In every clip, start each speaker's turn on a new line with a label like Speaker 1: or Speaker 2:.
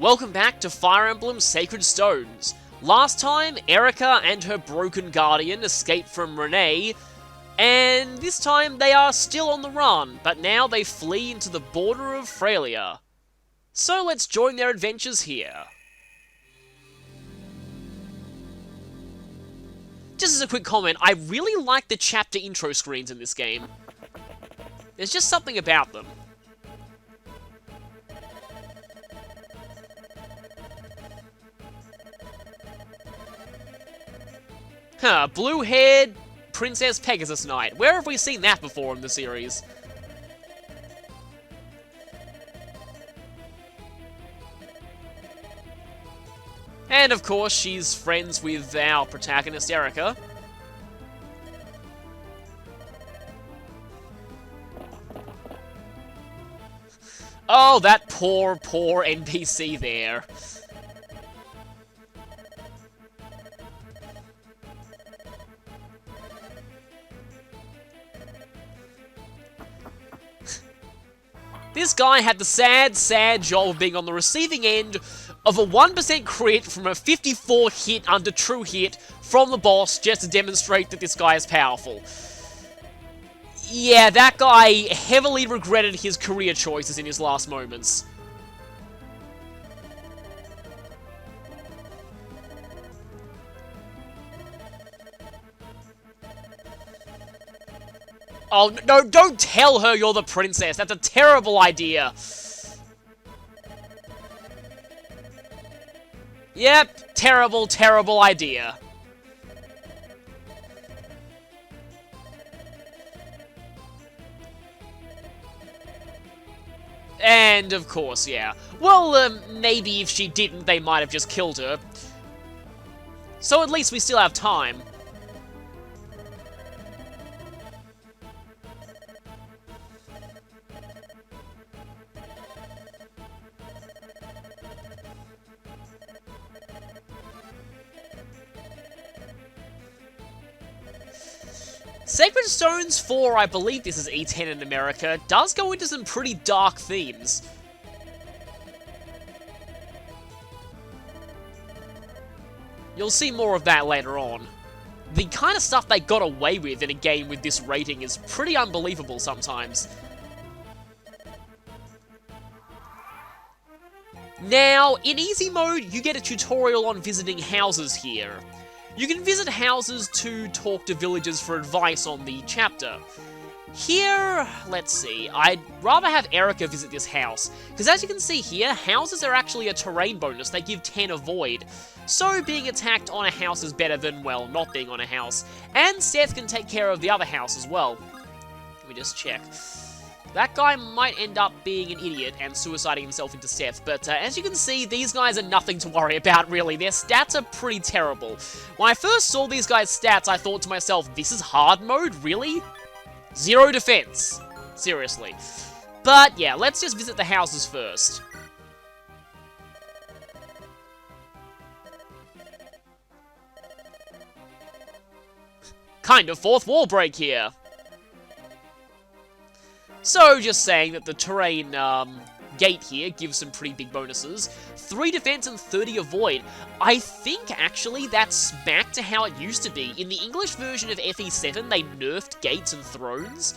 Speaker 1: Welcome back to Fire Emblem Sacred Stones. Last time, Erica and her broken guardian escaped from Renee, and this time they are still on the run, but now they flee into the border of Frelia. So let's join their adventures here. Just as a quick comment, I really like the chapter intro screens in this game. There's just something about them. Huh, blue-haired Princess Pegasus Knight. Where have we seen that before in the series? And of course, she's friends with our protagonist, Erica. Oh, that poor NPC there. This guy had the sad job of being on the receiving end of a 1% crit from a 54 hit under true hit from the boss just to demonstrate that this guy is powerful. Yeah, that guy heavily regretted his career choices in his last moments. Oh, no, don't tell her you're the princess. That's a terrible idea. Yep, terrible idea. And, of course, yeah. Well, maybe if she didn't, they might have just killed her. So at least we still have time. Sacred Stones 4, I believe this is E10 in America, does go into some pretty dark themes. You'll see more of that later on. The kind of stuff they got away with in a game with this rating is pretty unbelievable sometimes. Now, in easy mode, you get a tutorial on visiting houses here. You can visit houses to talk to villagers for advice on the chapter. Here, let's see, I'd rather have Erica visit this house, because as you can see here, houses are actually a terrain bonus, they give 10 avoid. So being attacked on a house is better than, well, not being on a house. And Seth can take care of the other house as well. Let me just check. That guy might end up being an idiot and suiciding himself into Seth, but as you can see, these guys are nothing to worry about, really. Their stats are pretty terrible. When I first saw these guys' stats, I thought to myself, this is hard mode? Really? 0 defense. Seriously. But yeah, let's just visit the houses first. Kind of fourth wall break here. So, just saying that the terrain gate here gives some pretty big bonuses. 3 defense and 30 avoid. I think, actually, that's back to how it used to be. In the English version of FE7, they nerfed gates and thrones.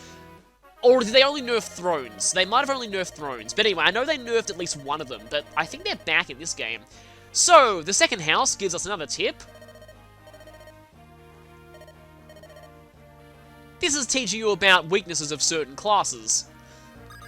Speaker 1: Or did they only nerf thrones? They might have only nerfed thrones. But anyway, I know they nerfed at least one of them, but I think they're back in this game. So, the second house gives us another tip. This is teaching you about weaknesses of certain classes.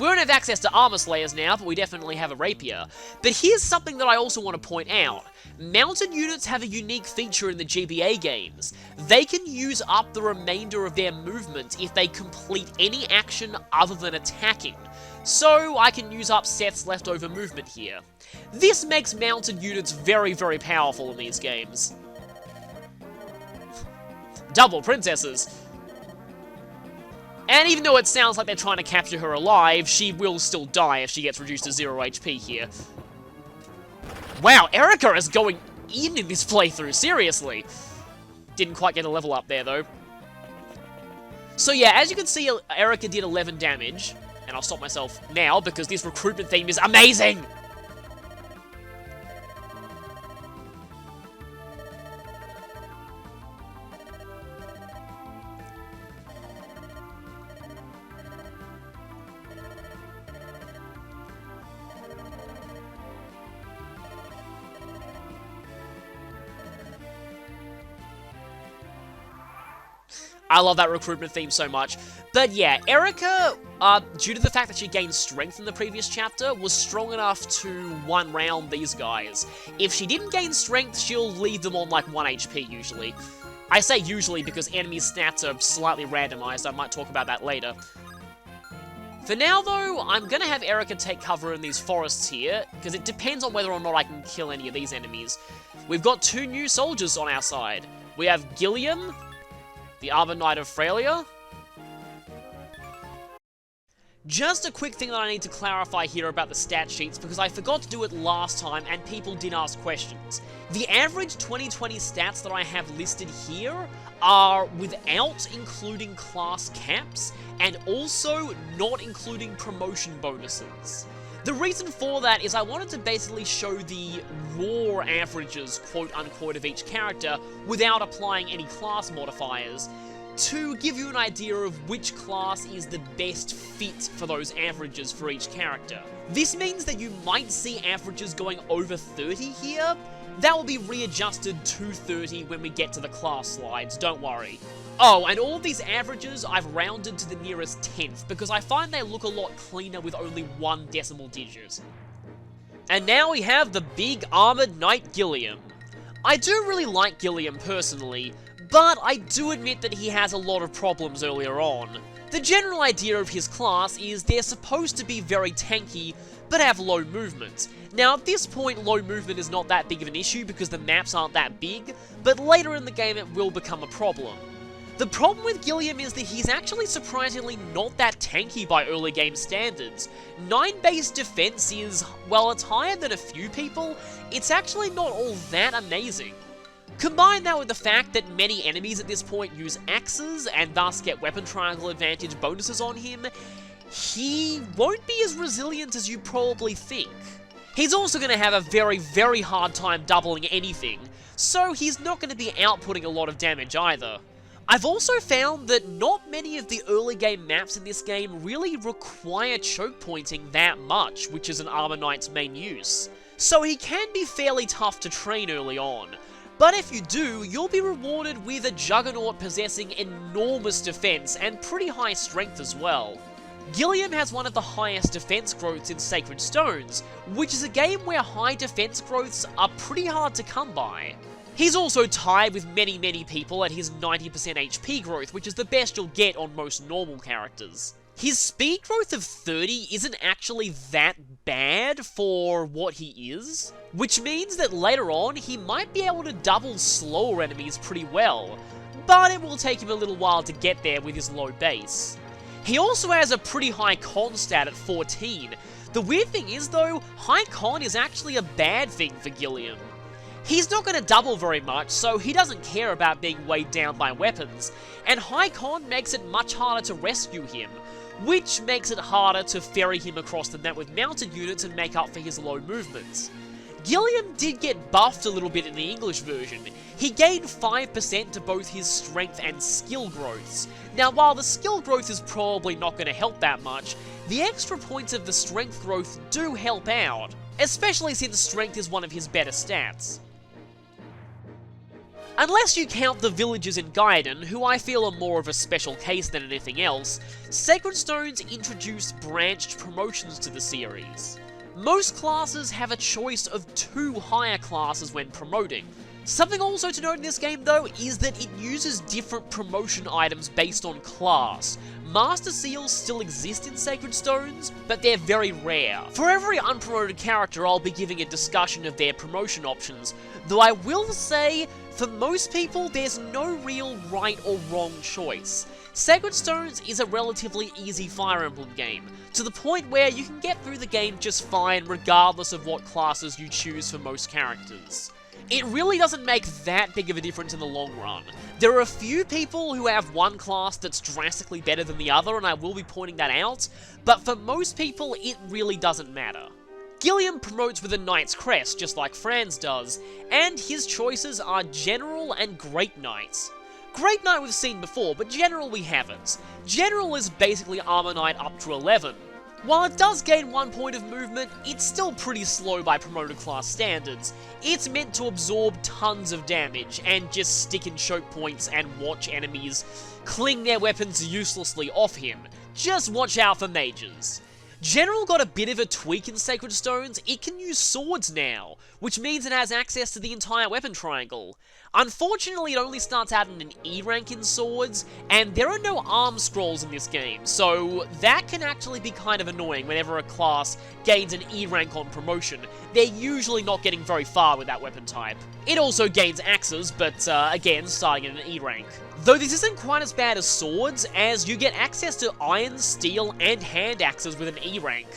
Speaker 1: We don't have access to armor slayers now, but we definitely have a rapier. But here's something that I also want to point out. Mounted units have a unique feature in the GBA games. They can use up the remainder of their movement if they complete any action other than attacking. So I can use up Seth's leftover movement here. This makes mounted units very powerful in these games. Double princesses. And even though it sounds like they're trying to capture her alive, she will still die if she gets reduced to 0 HP here. Wow, Erica is going in this playthrough, seriously. Didn't quite get a level up there, though. So yeah, as you can see, Erica did 11 damage. And I'll stop myself now, because this recruitment theme is amazing! I love that recruitment theme so much. But yeah, Erica, due to the fact that she gained strength in the previous chapter, was strong enough to one-round these guys. If she didn't gain strength, she'll leave them on like 1 HP usually. I say usually because enemy stats are slightly randomized, I might talk about that later. For now though, I'm gonna have Erica take cover in these forests here, because it depends on whether or not I can kill any of these enemies. We've got 2 new soldiers on our side. We have Gilliam, the Armored Knight of Freya. Just a quick thing that I need to clarify here about the stat sheets, because I forgot to do it last time and people did ask questions. The average 2020 stats that I have listed here are without including class caps, and also not including promotion bonuses. The reason for that is I wanted to basically show the raw averages, quote-unquote, of each character without applying any class modifiers, to give you an idea of which class is the best fit for those averages for each character. This means that you might see averages going over 30 here. That will be readjusted to 30 when we get to the class slides, don't worry. Oh, and all of these averages I've rounded to the nearest 10th, because I find they look a lot cleaner with only 1 decimal digit. And now we have the big Armored Knight Gilliam. I do really like Gilliam personally, but I do admit that he has a lot of problems earlier on. The general idea of his class is they're supposed to be very tanky, but have low movement. Now at this point, low movement is not that big of an issue because the maps aren't that big, but later in the game it will become a problem. The problem with Gilliam is that he's actually surprisingly not that tanky by early game standards. 9 base defense is, well, it's higher than a few people, it's actually not all that amazing. Combine that with the fact that many enemies at this point use axes and thus get weapon triangle advantage bonuses on him, he won't be as resilient as you probably think. He's also going to have a very, very hard time doubling anything, so he's not going to be outputting a lot of damage either. I've also found that not many of the early game maps in this game really require choke pointing that much, which is an Armor Knight's main use. So he can be fairly tough to train early on. But if you do, you'll be rewarded with a Juggernaut possessing enormous defense and pretty high strength as well. Gilliam has one of the highest defense growths in Sacred Stones, which is a game where high defense growths are pretty hard to come by. He's also tied with many people at his 90% HP growth, which is the best you'll get on most normal characters. His speed growth of 30 isn't actually that bad for what he is, which means that later on he might be able to double slower enemies pretty well, but it will take him a little while to get there with his low base. He also has a pretty high con stat at 14. The weird thing is though, high con is actually a bad thing for Gilliam. He's not going to double very much, so he doesn't care about being weighed down by weapons, and high con makes it much harder to rescue him, which makes it harder to ferry him across the map with mounted units and make up for his low movements. Gilliam did get buffed a little bit in the English version. He gained 5% to both his strength and skill growths. Now while the skill growth is probably not going to help that much, the extra points of the strength growth do help out, especially since strength is one of his better stats. Unless you count the villagers in Gaiden, who I feel are more of a special case than anything else, Sacred Stones introduced branched promotions to the series. Most classes have a choice of 2 higher classes when promoting. Something also to note in this game though is that it uses different promotion items based on class. Master Seals still exist in Sacred Stones, but they're very rare. For every unpromoted character I'll be giving a discussion of their promotion options, though I will say, for most people there's no real right or wrong choice. Sacred Stones is a relatively easy Fire Emblem game, to the point where you can get through the game just fine regardless of what classes you choose for most characters. It really doesn't make that big of a difference in the long run. There are a few people who have one class that's drastically better than the other, and I will be pointing that out, but for most people it really doesn't matter. Gilliam promotes with a Knight's Crest, just like Franz does, and his choices are General and Great Knight. Great Knight we've seen before, but General we haven't. General is basically Armor Knight up to 11. While it does gain 1 point of movement, it's still pretty slow by promoted class standards. It's meant to absorb tons of damage and just stick and choke points and watch enemies cling their weapons uselessly off him. Just watch out for mages. General got a bit of a tweak in Sacred Stones. It can use swords now, which means it has access to the entire weapon triangle. Unfortunately, it only starts out in an E rank in swords, and there are no arm scrolls in this game, so that can actually be kind of annoying whenever a class gains an E rank on promotion. They're usually not getting very far with that weapon type. It also gains axes, but again, starting at an E rank. Though this isn't quite as bad as swords, as you get access to iron, steel, and hand axes with an E rank.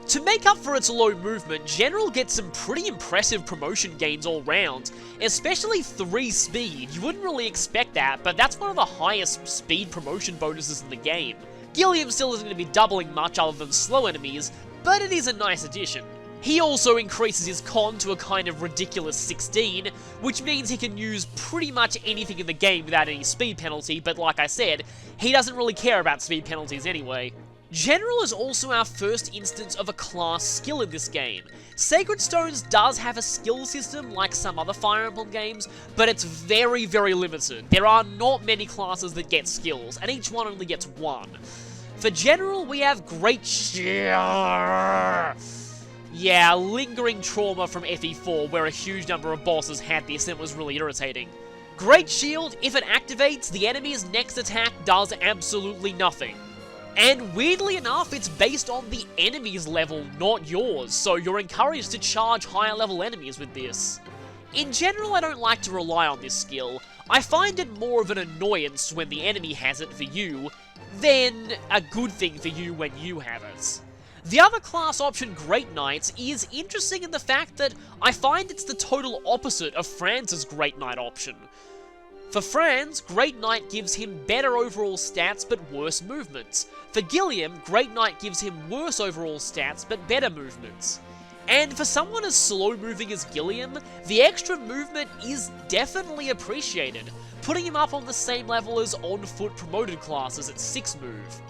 Speaker 1: To make up for its low movement, General gets some pretty impressive promotion gains all round, especially 3 speed. You wouldn't really expect that, but that's one of the highest speed promotion bonuses in the game. Gilliam still isn't going to be doubling much other than slow enemies, but it is a nice addition. He also increases his con to a kind of ridiculous 16, which means he can use pretty much anything in the game without any speed penalty, but like I said, he doesn't really care about speed penalties anyway. General is also our first instance of a class skill in this game. Sacred Stones does have a skill system like some other Fire Emblem games, but it's very, very limited. There are not many classes that get skills, and each one only gets 1. For General, we have Great Yeah, lingering trauma from FE4 where a huge number of bosses had this and it was really irritating. Great Shield, if it activates, the enemy's next attack does absolutely nothing. And weirdly enough, it's based on the enemy's level, not yours, so you're encouraged to charge higher level enemies with this. In general, I don't like to rely on this skill. I find it more of an annoyance when the enemy has it for you, than a good thing for you when you have it. The other class option, Great Knights, is interesting in the fact that I find it's the total opposite of Franz's Great Knight option. For Franz, Great Knight gives him better overall stats but worse movements. For Gilliam, Great Knight gives him worse overall stats but better movements. And for someone as slow moving as Gilliam, the extra movement is definitely appreciated, putting him up on the same level as on-foot promoted classes at 6 move.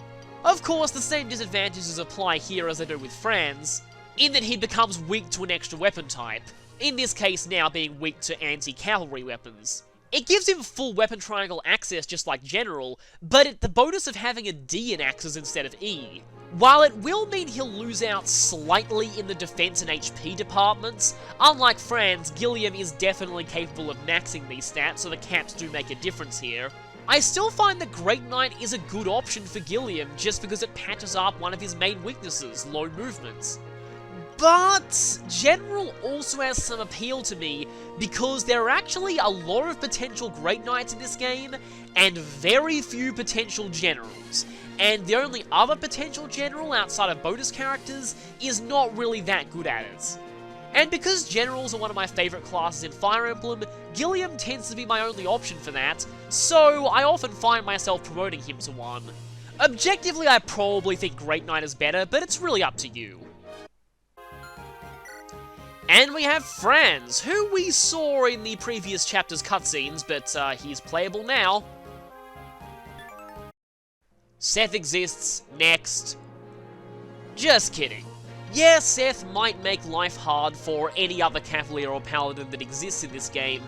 Speaker 1: Of course, the same disadvantages apply here as they do with Franz, in that he becomes weak to an extra weapon type, in this case now being weak to anti-cavalry weapons. It gives him full weapon triangle access just like General, but the bonus of having a D in axes instead of E. While it will mean he'll lose out slightly in the defense and HP departments, unlike Franz, Gilliam is definitely capable of maxing these stats, so the caps do make a difference here. I still find that Great Knight is a good option for Gilliam just because it patches up one of his main weaknesses, low movements. But General also has some appeal to me because there are actually a lot of potential Great Knights in this game and very few potential Generals. And the only other potential General outside of bonus characters is not really that good at it. And because Generals are one of my favourite classes in Fire Emblem, Gilliam tends to be my only option for that, so I often find myself promoting him to one. Objectively, I probably think Great Knight is better, but it's really up to you. And we have Franz, who we saw in the previous chapter's cutscenes, but he's playable now. Seth exists, next. Just kidding. Yeah, Seth might make life hard for any other Cavalier or Paladin that exists in this game,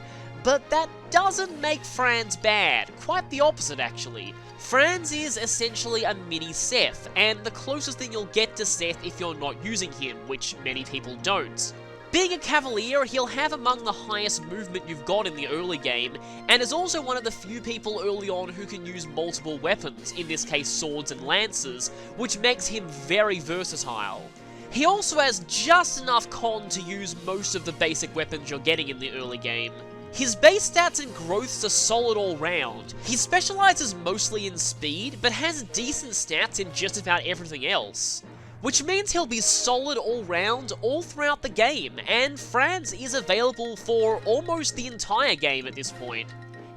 Speaker 1: but that doesn't make Franz bad. Quite the opposite, actually. Franz is essentially a mini Seth, and the closest thing you'll get to Seth if you're not using him, which many people don't. Being a Cavalier, he'll have among the highest movement you've got in the early game, and is also one of the few people early on who can use multiple weapons, in this case swords and lances, which makes him very versatile. He also has just enough con to use most of the basic weapons you're getting in the early game. His base stats and growths are solid all round. He specializes mostly in speed, but has decent stats in just about everything else. Which means he'll be solid all round, all throughout the game, and Franz is available for almost the entire game at this point.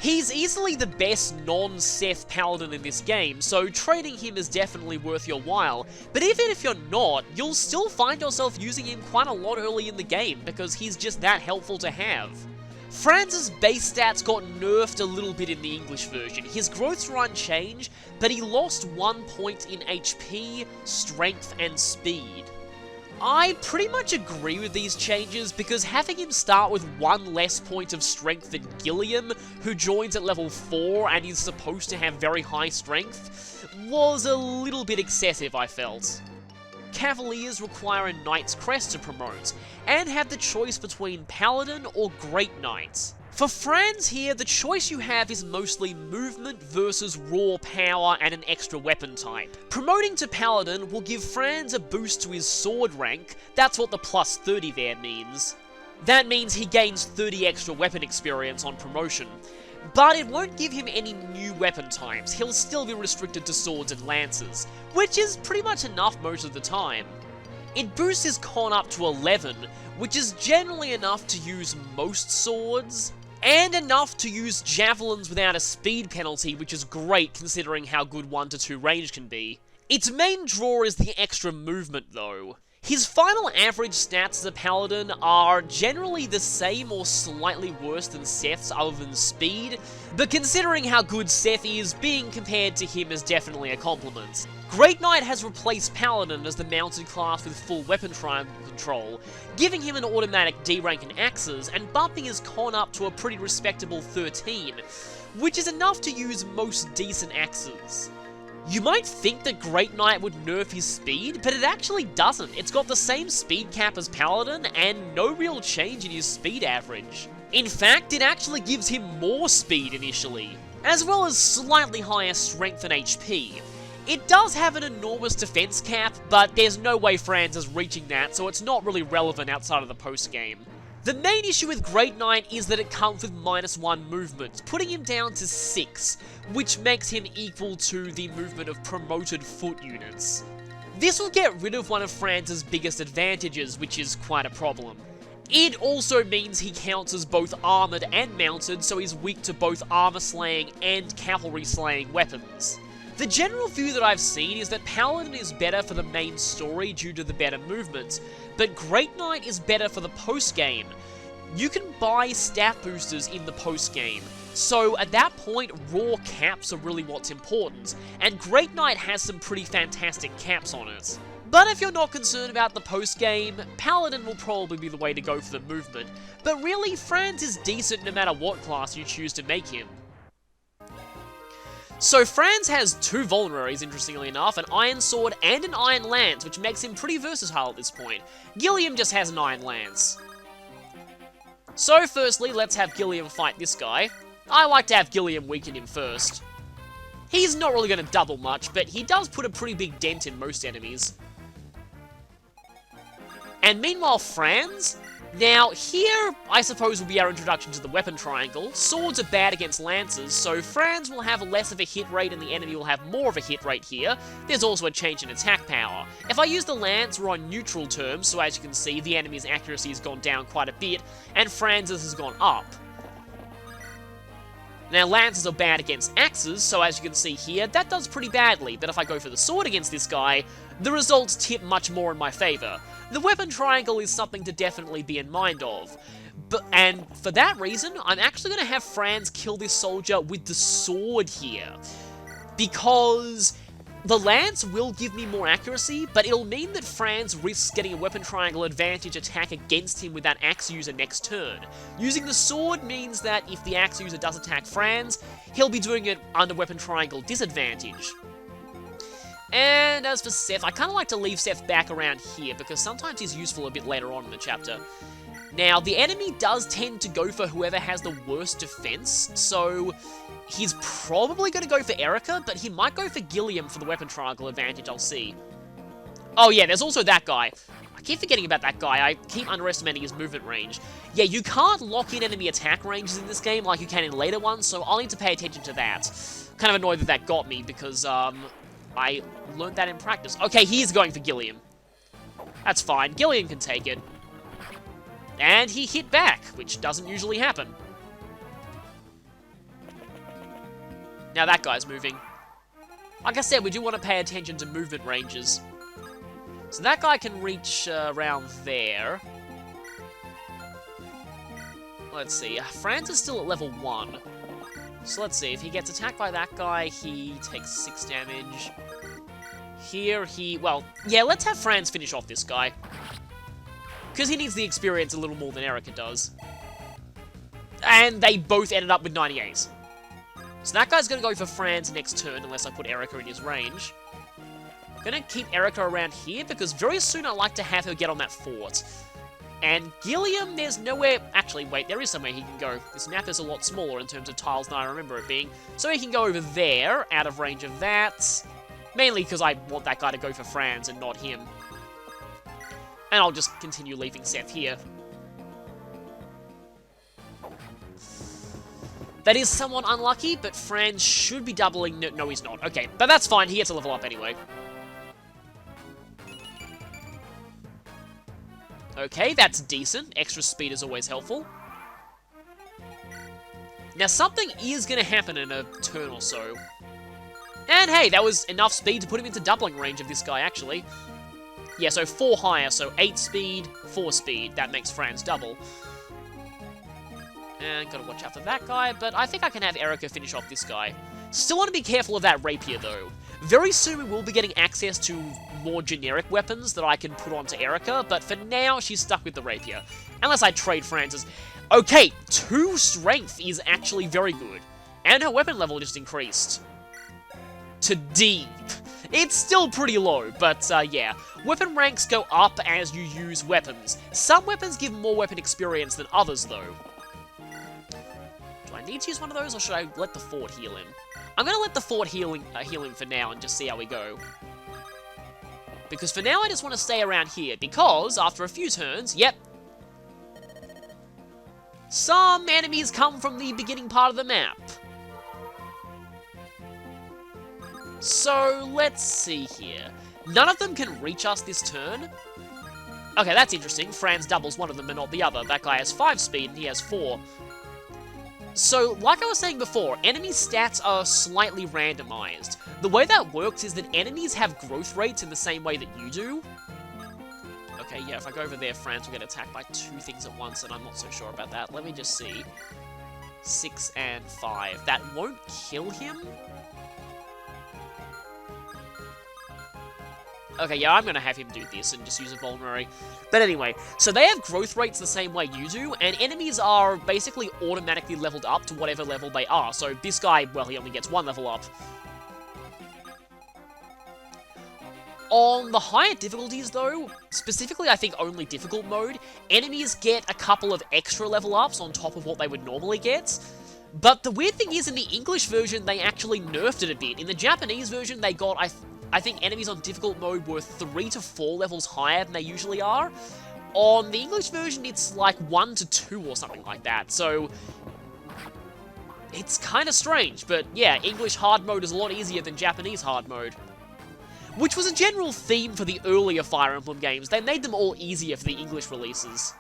Speaker 1: He's easily the best non-Seth Paladin in this game, so trading him is definitely worth your while, but even if you're not, you'll still find yourself using him quite a lot early in the game, because he's just that helpful to have. Franz's base stats got nerfed a little bit in the English version. His growths were unchanged, but he lost 1 point in HP, strength, and speed. I pretty much agree with these changes, because having him start with 1 less point of strength than Gilliam, who joins at level 4 and is supposed to have very high strength, was a little bit excessive, I felt. Cavaliers require a Knight's Crest to promote, and have the choice between Paladin or Great Knight. For Franz here, the choice you have is mostly movement versus raw power and an extra weapon type. Promoting to Paladin will give Franz a boost to his sword rank. That's what the plus 30 there means. That means he gains 30 extra weapon experience on promotion. But it won't give him any new weapon types. He'll still be restricted to swords and lances, which is pretty much enough most of the time. It boosts his con up to 11, which is generally enough to use most swords, and enough to use javelins without a speed penalty, which is great considering how good 1 to 2 range can be. Its main draw is the extra movement though. His final average stats as a paladin are generally the same or slightly worse than Seth's other than speed, but considering how good Seth is, being compared to him is definitely a compliment. Great Knight has replaced Paladin as the mounted class with full weapon triangle control, giving him an automatic D rank in axes and bumping his con up to a pretty respectable 13, which is enough to use most decent axes. You might think that Great Knight would nerf his speed, but it actually doesn't. It's got the same speed cap as Paladin and no real change in his speed average. In fact, it actually gives him more speed initially, as well as slightly higher strength and HP. It does have an enormous defense cap, but there's no way Franz is reaching that, so it's not really relevant outside of the post-game. The main issue with Great Knight is that it comes with -1 movement, putting him down to 6, which makes him equal to the movement of promoted foot units. This will get rid of one of Franz's biggest advantages, which is quite a problem. It also means he counts as both armoured and mounted, so he's weak to both armour-slaying and cavalry-slaying weapons. The general view that I've seen is that Paladin is better for the main story due to the better movement, but Great Knight is better for the post-game. You can buy stat boosters in the post-game, so at that point, raw caps are really what's important, and Great Knight has some pretty fantastic caps on it. But if you're not concerned about the post-game, Paladin will probably be the way to go for the movement, but really, Franz is decent no matter what class you choose to make him. So Franz has 2 vulneraries, interestingly enough, an Iron Sword and an Iron Lance, which makes him pretty versatile at this point. Gilliam just has an Iron Lance. So firstly, let's have Gilliam fight this guy. I like to have Gilliam weaken him first. He's not really going to double much, but he does put a pretty big dent in most enemies. And meanwhile, Franz? Now, here, I suppose, will be our introduction to the weapon triangle. Swords are bad against lances, so Franz will have less of a hit rate and the enemy will have more of a hit rate here. There's also a change in attack power. If I use the lance, we're on neutral terms, so as you can see, the enemy's accuracy has gone down quite a bit, and Franz's has gone up. Now, lances are bad against axes, so as you can see here, that does pretty badly, but if I go for the sword against this guy, the results tip much more in my favour. The weapon triangle is something to definitely be in mind of. And for that reason, I'm actually going to have Franz kill this soldier with the sword here. Because the lance will give me more accuracy, but it'll mean that Franz risks getting a weapon triangle advantage attack against him with that axe user next turn. Using the sword means that if the axe user does attack Franz, he'll be doing it under weapon triangle disadvantage. And as for Seth, I kind of like to leave Seth back around here, because sometimes he's useful a bit later on in the chapter. Now, the enemy does tend to go for whoever has the worst defense, so he's probably going to go for Erica, but he might go for Gilliam for the weapon triangle advantage, I'll see. Oh yeah, there's also that guy. I keep forgetting about that guy, I keep underestimating his movement range. Yeah, you can't lock in enemy attack ranges in this game like you can in later ones, so I'll need to pay attention to that. Kind of annoyed that that got me, because, I learned that in practice. Okay, he's going for Gilliam. That's fine. Gilliam can take it. And he hit back, which doesn't usually happen. Now that guy's moving. Like I said, we do want to pay attention to movement ranges. So that guy can reach around there. Let's see. Franz is still at level 1. So let's see. If he gets attacked by that guy, he takes 6 damage. Here, well, yeah, let's have Franz finish off this guy. Because he needs the experience a little more than Erica does. And they both ended up with 98s. So that guy's going to go for Franz next turn, unless I put Erica in his range. I'm going to keep Erica around here, because very soon I'd like to have her get on that fort. And Gilliam, there's nowhere... Actually, wait, there is somewhere he can go. This map is a lot smaller in terms of tiles than I remember it being. So he can go over there, out of range of that. Mainly because I want that guy to go for Franz and not him. And I'll just continue leaving Seth here. That is somewhat unlucky, but Franz should be doubling... No, he's not. Okay, but that's fine. He gets a level up anyway. Okay, that's decent. Extra speed is always helpful. Now, something is going to happen in a turn or so. And hey, that was enough speed to put him into doubling range of this guy, actually. Yeah, so 4 higher, so 8 speed, 4 speed. That makes Franz double. And gotta watch out for that guy, but I think I can have Erica finish off this guy. Still want to be careful of that rapier, though. Very soon we will be getting access to more generic weapons that I can put onto Erica, but for now, she's stuck with the rapier. Unless I trade Franz's. Okay, 2 strength is actually very good. And her weapon level just increased. To D. It's still pretty low, but yeah. Weapon ranks go up as you use weapons. Some weapons give more weapon experience than others, though. Do I need to use one of those, or should I let the fort heal him? I'm going to let the fort heal him for now and just see how we go. Because for now, I just want to stay around here, because after a few turns, yep, some enemies come from the beginning part of the map. So, let's see here. None of them can reach us this turn. Okay, that's interesting. Franz doubles one of them but not the other. That guy has 5 speed and he has 4. So, like I was saying before, enemy stats are slightly randomized. The way that works is that enemies have growth rates in the same way that you do. Okay, yeah, if I go over there, Franz will get attacked by 2 things at once, and I'm not so sure about that. Let me just see. 6 and 5. That won't kill him? Okay, yeah, I'm going to have him do this and just use a vulnerary. But anyway, so they have growth rates the same way you do, and enemies are basically automatically leveled up to whatever level they are. So this guy, well, he only gets 1 level up. On the higher difficulties, though, specifically I think only difficult mode, enemies get a couple of extra level ups on top of what they would normally get. But the weird thing is, in the English version, they actually nerfed it a bit. In the Japanese version, they got, I think enemies on difficult mode were 3 to 4 levels higher than they usually are. On the English version, it's like 1 to 2 or something like that, so it's kind of strange, but yeah, English hard mode is a lot easier than Japanese hard mode. Which was a general theme for the earlier Fire Emblem games. They made them all easier for the English releases.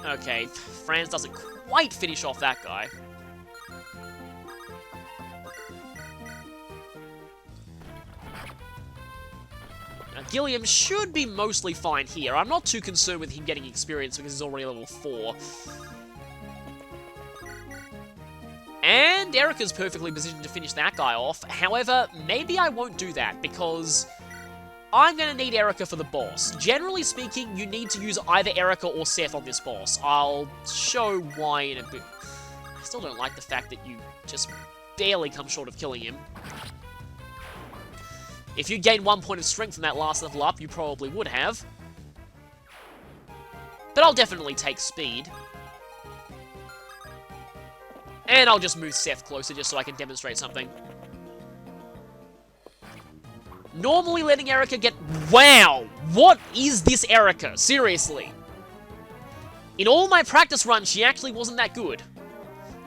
Speaker 1: Okay, Franz doesn't quite finish off that guy. Now, Gilliam should be mostly fine here. I'm not too concerned with him getting experience because he's already level 4. And Erica's perfectly positioned to finish that guy off. However, maybe I won't do that because I'm going to need Erica for the boss. Generally speaking, you need to use either Erica or Seth on this boss. I'll show why in a bit. I still don't like the fact that you just barely come short of killing him. If you gained 1 point of strength from that last level up, you probably would have. But I'll definitely take speed. And I'll just move Seth closer just so I can demonstrate something. Normally letting Erica get... Wow! What is this Erica? Seriously. In all my practice runs, she actually wasn't that good.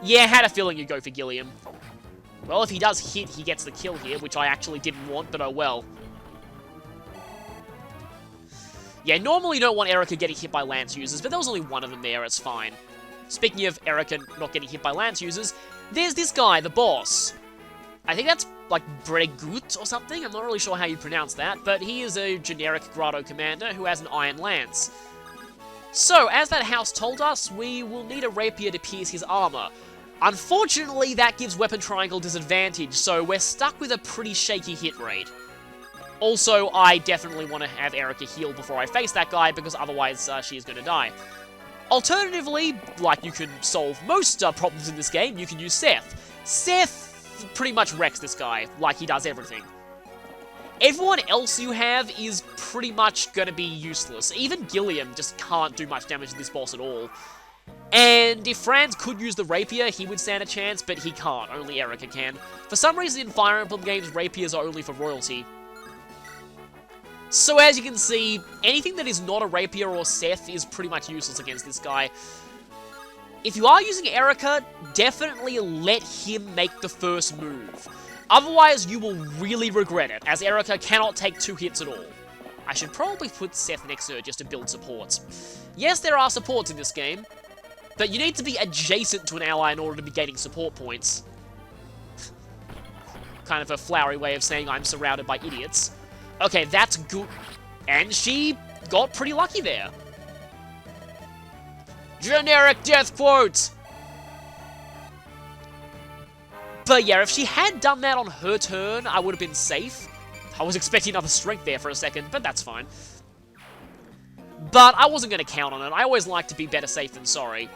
Speaker 1: Yeah, I had a feeling you'd go for Gilliam. Well, if he does hit, he gets the kill here, which I actually didn't want, but oh well. Yeah, normally you don't want Erica getting hit by lance users, but there was only one of them there, it's fine. Speaking of Erica not getting hit by lance users, there's this guy, the boss. I think that's like Bregut or something, I'm not really sure how you pronounce that, but he is a generic Grotto commander who has an iron lance. So, as that house told us, we will need a rapier to pierce his armor. Unfortunately, that gives weapon triangle disadvantage, so we're stuck with a pretty shaky hit rate. Also, I definitely want to have Erica heal before I face that guy, because otherwise she is going to die. Alternatively, like you can solve most problems in this game, you can use Seth. Seth pretty much wrecks this guy, like he does everything. Everyone else you have is pretty much going to be useless. Even Gilliam just can't do much damage to this boss at all. And if Franz could use the rapier, he would stand a chance, but he can't. Only Erica can. For some reason in Fire Emblem games, rapiers are only for royalty. So as you can see, anything that is not a rapier or Seth is pretty much useless against this guy. If you are using Erica, definitely let him make the first move. Otherwise, you will really regret it, as Erica cannot take 2 hits at all. I should probably put Seth next to her just to build supports. Yes, there are supports in this game, but you need to be adjacent to an ally in order to be gaining support points. Kind of a flowery way of saying I'm surrounded by idiots. Okay, that's good. And she got pretty lucky there. Generic death quotes! But yeah, if she had done that on her turn, I would have been safe. I was expecting another strength there for a second, but that's fine. But I wasn't going to count on it. I always like to be better safe than sorry.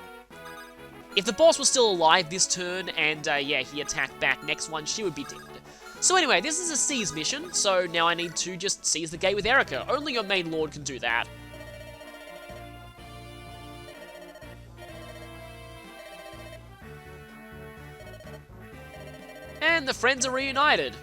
Speaker 1: If the boss was still alive this turn, and yeah, he attacked back next one, she would be dead. So anyway, this is a seize mission, so now I need to just seize the gate with Erica. Only your main lord can do that. And the friends are reunited.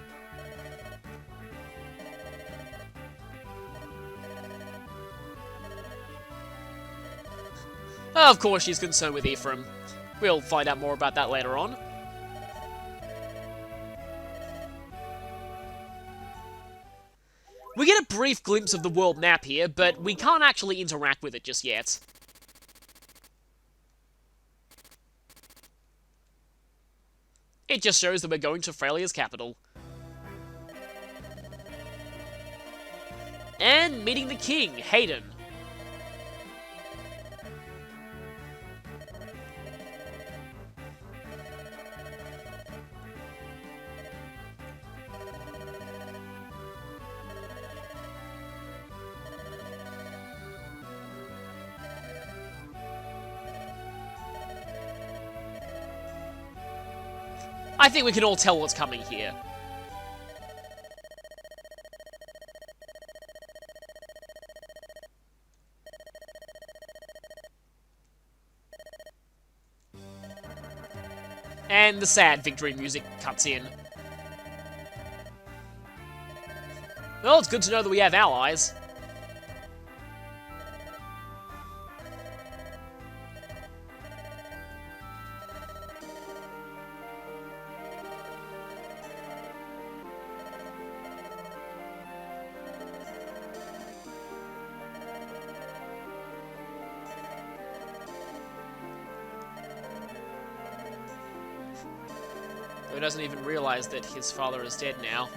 Speaker 1: Of course she's concerned with Ephraim. We'll find out more about that later on. We get a brief glimpse of the world map here, but we can't actually interact with it just yet. It just shows that we're going to Frelia's capital. And meeting the king, Hayden. I think we can all tell what's coming here. And the sad victory music cuts in. Well, it's good to know that we have allies. He doesn't even realize that his father is dead now.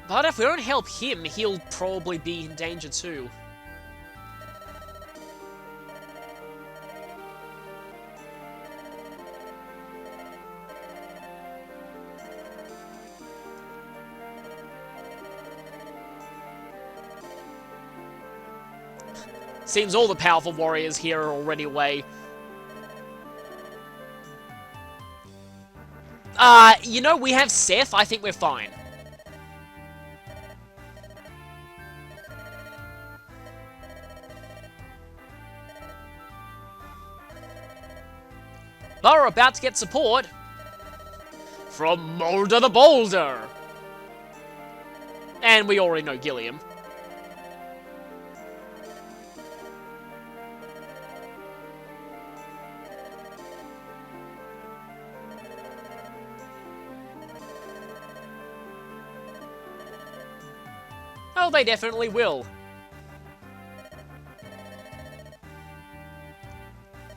Speaker 1: But if we don't help him, he'll probably be in danger too. Seems all the powerful warriors here are already away. You know, we have Seth. I think we're fine. But we're about to get support from Mulder the Boulder. And we already know Gilliam. Oh, they definitely will.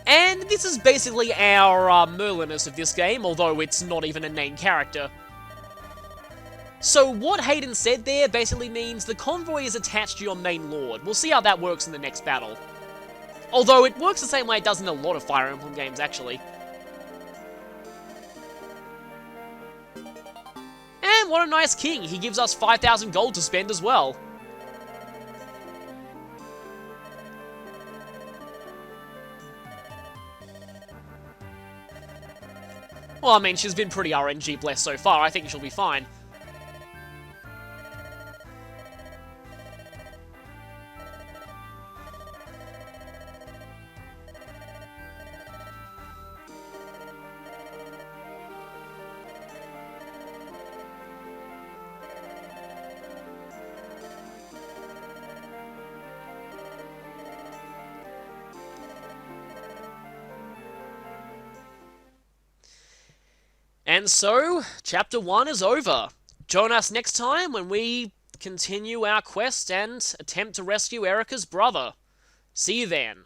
Speaker 1: And this is basically our Merlinus of this game, although it's not even a named character. So what Hayden said there basically means the convoy is attached to your main lord. We'll see how that works in the next battle. Although it works the same way it does in a lot of Fire Emblem games, actually. And what a nice king. He gives us 5,000 gold to spend as well. Well, I mean, she's been pretty RNG blessed so far. I think she'll be fine. And so, Chapter 1 is over. Join us next time when we continue our quest and attempt to rescue Erica's brother. See you then.